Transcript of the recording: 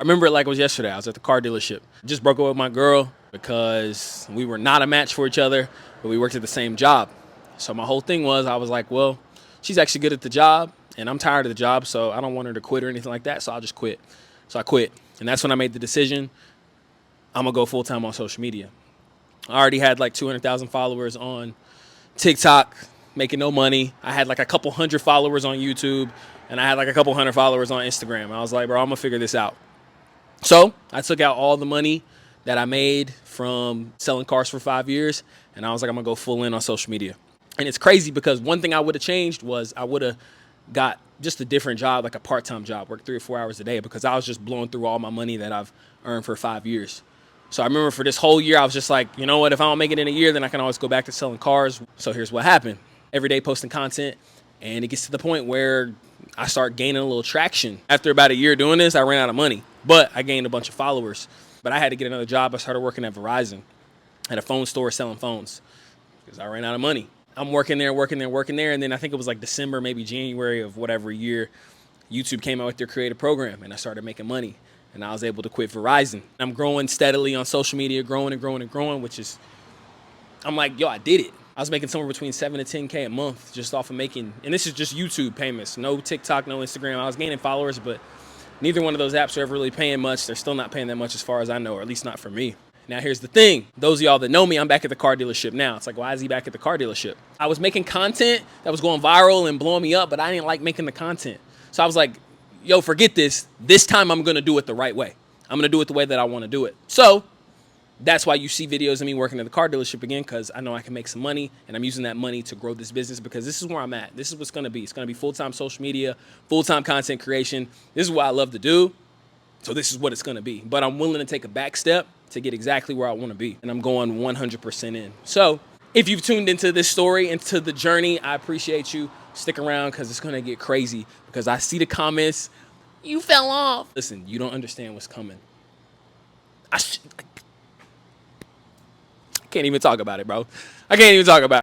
I remember it like it was yesterday. I was at the car dealership. Just broke up with my girl because we were not a match for each other, but we worked at the same job. So my whole thing was, I was like, well, she's actually good at the job, and I'm tired of the job, so I don't want her to quit or anything like that, so I'll just quit. So I quit, and that's when I made the decision, I'm going to go full-time on social media. I already had like 200,000 followers on TikTok, making no money. I had like a couple hundred followers on YouTube, and I had like a couple hundred followers on Instagram. I was like, bro, I'm going to figure this out. So I took out all the money that I made from selling cars for 5 years, and I was like, I'm gonna go full in on social media. And it's crazy because one thing I would have changed was I would have got just a different job, like a part-time job, work 3 or 4 hours a day, because I was just blowing through all my money that I've earned for 5 years. So I remember for this whole year, I was just like, you know what, if I don't make it in a year, then I can always go back to selling cars. So here's what happened. Every day posting content, and it gets to the point where I start gaining a little traction. After about a year doing this, I ran out of money, but I gained a bunch of followers. But I had to get another job. I started working at Verizon at a phone store selling phones because I ran out of money. I'm working there. And then I think it was like December, maybe January of whatever year, YouTube came out with their creative program, and I started making money. And I was able to quit Verizon. I'm growing steadily on social media, growing, which is, I'm like, yo, I did it. I was making somewhere between 7 to 10K a month just off of making, and this is just YouTube payments, no TikTok, no Instagram. I was gaining followers, but neither one of those apps are ever really paying much. They're still not paying that much as far as I know, or at least not for me. Now, here's the thing. Those of y'all that know me, I'm back at the car dealership now. It's like, why is he back at the car dealership? I was making content that was going viral and blowing me up, but I didn't like making the content. So I was like, yo, forget this. This time I'm going to do it the right way. I'm going to do it the way that I want to do it. So that's why you see videos of me working at the car dealership again, because I know I can make some money, and I'm using that money to grow this business, because this is where I'm at. This is what's going to be. It's going to be full-time social media, full-time content creation. This is what I love to do. So this is what it's going to be. But I'm willing to take a back step to get exactly where I want to be. And I'm going 100% in. So if you've tuned into this story, into the journey, I appreciate you. Stick around, because it's going to get crazy, because I see the comments. You fell off. Listen, you don't understand what's coming. I can't even talk about it, bro. I can't even talk about it.